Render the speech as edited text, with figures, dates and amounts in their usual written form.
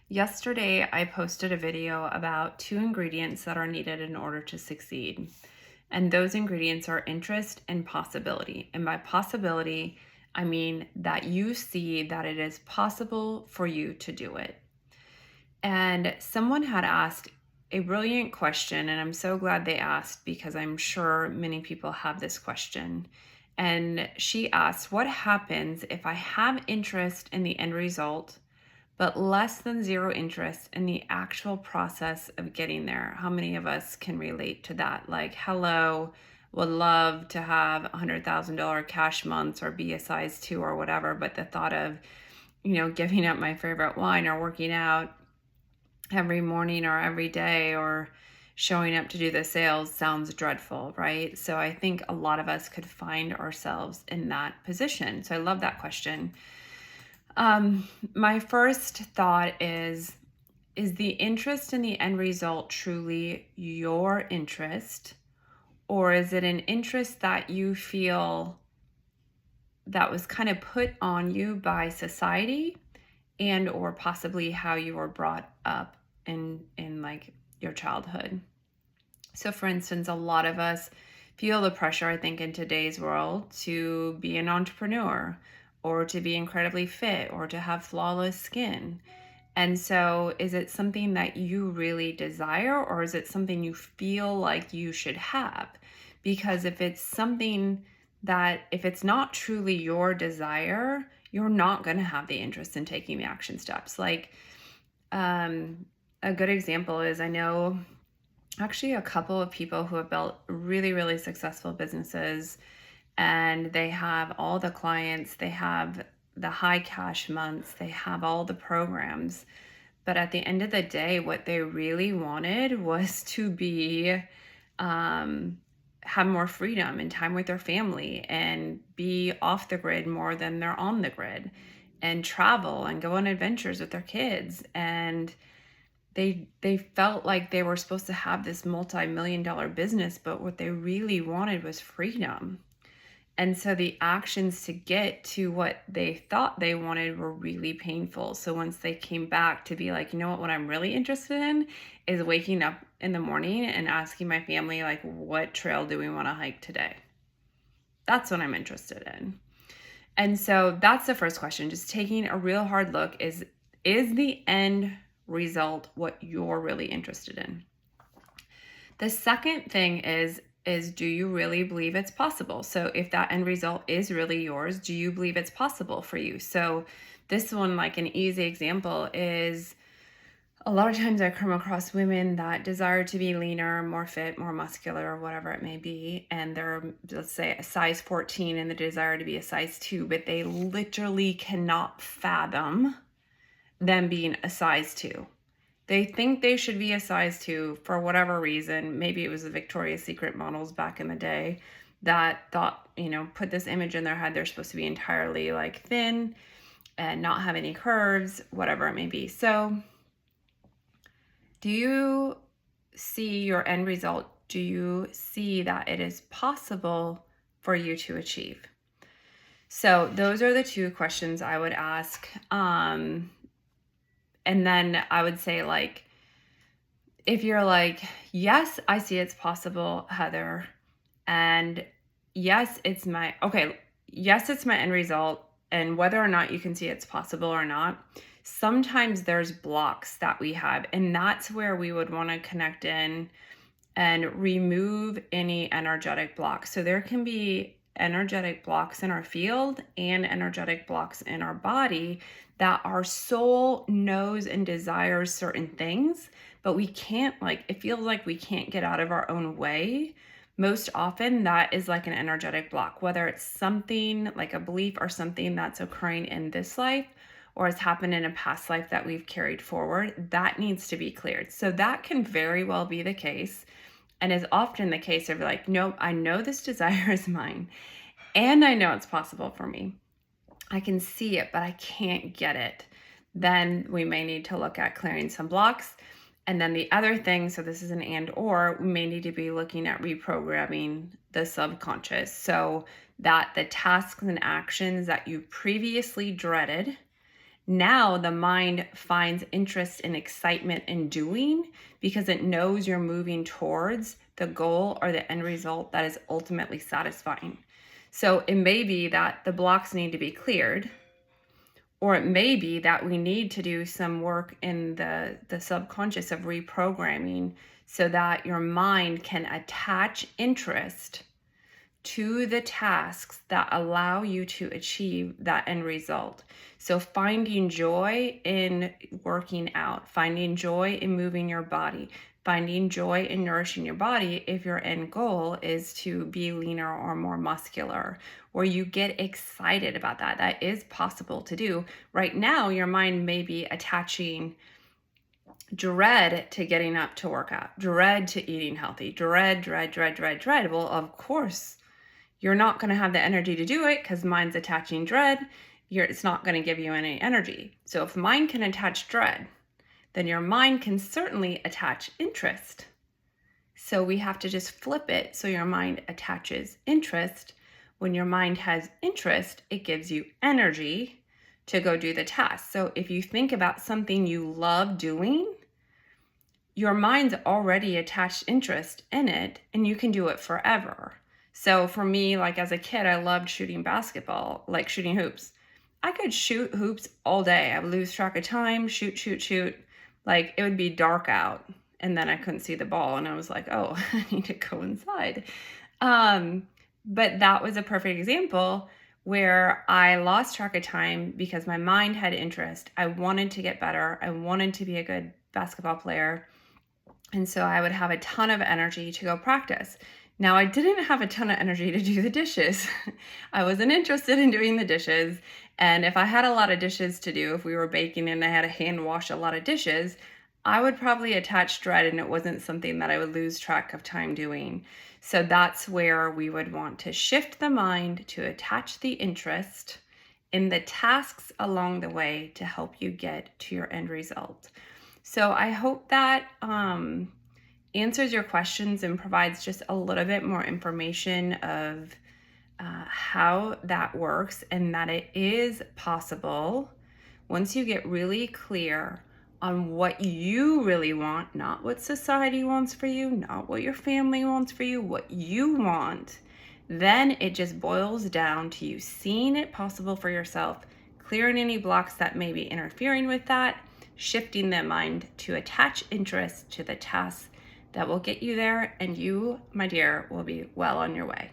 Yesterday, I posted a video about two ingredients that are needed in order to succeed. And those ingredients are interest and possibility. And by possibility, I mean that you see that it is possible for you to do it. And someone had asked a brilliant question, and I'm so glad they asked because I'm sure many people have this question. And she asked, what happens if I have interest in the end result, but less than zero interest in the actual process of getting there? How many of us can relate to that? Like, hello, would love to have $100,000 cash months or be a size 2 or whatever, but the thought of, giving up my favorite wine or working out every morning or every day or showing up to do the sales sounds dreadful, right? So I think a lot of us could find ourselves in that position. So I love that question. My first thought is the interest in the end result truly your interest, or is it an interest that you feel that was kind of put on you by society and or possibly how you were brought up in like your childhood? So for instance, a lot of us feel the pressure, I think, in today's world to be an entrepreneur or to be incredibly fit or to have flawless skin. And so is it something that you really desire, or is it something you feel like you should have? Because if it's something that, if it's not truly your desire, you're not going to have the interest in taking the action steps. Like, a good example is, I know actually a couple of people who have built really, really successful businesses, and they have all the clients, they have the high cash months, they have all the programs. But at the end of the day, what they really wanted was to be, have more freedom and time with their family and be off the grid more than they're on the grid, and travel and go on adventures with their kids. And they felt like they were supposed to have this multi-million-dollar business, but what they really wanted was freedom. And so the actions to get to what they thought they wanted were really painful. So once they came back to be like, you know what I'm really interested in is waking up in the morning and asking my family, like, what trail do we want to hike today? That's what I'm interested in. And so that's the first question, just taking a real hard look. Is the end result what you're really interested in? The second thing is do you really believe it's possible? So if that end result is really yours, do you believe it's possible for you? So this one, like an easy example, is a lot of times I come across women that desire to be leaner, more fit, more muscular, or whatever it may be. And they're, let's say, a size 14 and the desire to be a size 2, but they literally cannot fathom them being a size 2. They think they should be a size 2 for whatever reason. Maybe it was the Victoria's Secret models back in the day that thought, put this image in their head. They're supposed to be entirely like thin and not have any curves, whatever it may be. So do you see your end result? Do you see that it is possible for you to achieve? So those are the two questions I would ask. And then I would say, like, if you're like, yes, I see it's possible, Heather, and yes, it's my end result, and whether or not you can see it's possible or not, sometimes there's blocks that we have, and that's where we would want to connect in and remove any energetic blocks. So there can be energetic blocks in our field and energetic blocks in our body that our soul knows and desires certain things, but we can't, it feels like we can't get out of our own way. Most often that is like an energetic block, whether it's something like a belief or something that's occurring in this life or has happened in a past life that we've carried forward, that needs to be cleared. So that can very well be the case, and is often the case of like, nope, I know this desire is mine and I know it's possible for me. I can see it, but I can't get it. Then we may need to look at clearing some blocks. And then the other thing, so this is an and or, we may need to be looking at reprogramming the subconscious so that the tasks and actions that you previously dreaded Now the mind finds interest and excitement in doing because it knows you're moving towards the goal or the end result that is ultimately satisfying. So it may be that the blocks need to be cleared, or it may be that we need to do some work in the subconscious of reprogramming so that your mind can attach interest to the tasks that allow you to achieve that end result. So finding joy in working out, finding joy in moving your body, finding joy in nourishing your body if your end goal is to be leaner or more muscular, where you get excited about that. That is possible to do. Right now, your mind may be attaching dread to getting up to work out, dread to eating healthy, dread. Well, of course, you're not going to have the energy to do it because mind's attaching dread. It's not going to give you any energy. So if mind can attach dread, then your mind can certainly attach interest. So we have to just flip it so your mind attaches interest. When your mind has interest, it gives you energy to go do the task. So if you think about something you love doing, your mind's already attached interest in it and you can do it forever. So for me, like as a kid, I loved shooting basketball, like shooting hoops. I could shoot hoops all day. I would lose track of time, shoot. Like it would be dark out and then I couldn't see the ball and I was like, oh, I need to go inside. But that was a perfect example where I lost track of time because my mind had interest. I wanted to get better. I wanted to be a good basketball player. And so I would have a ton of energy to go practice. Now, I didn't have a ton of energy to do the dishes. I wasn't interested in doing the dishes. And if I had a lot of dishes to do, if we were baking and I had to hand wash a lot of dishes, I would probably attach dread and it wasn't something that I would lose track of time doing. So that's where we would want to shift the mind to attach the interest in the tasks along the way to help you get to your end result. So I hope that answers your questions and provides just a little bit more information of how that works and that it is possible once you get really clear on what you really want, not what society wants for you, not what your family wants for you, what you want, then it just boils down to you seeing it possible for yourself, clearing any blocks that may be interfering with that, shifting the mind to attach interest to the tasks that will get you there, and you, my dear, will be well on your way.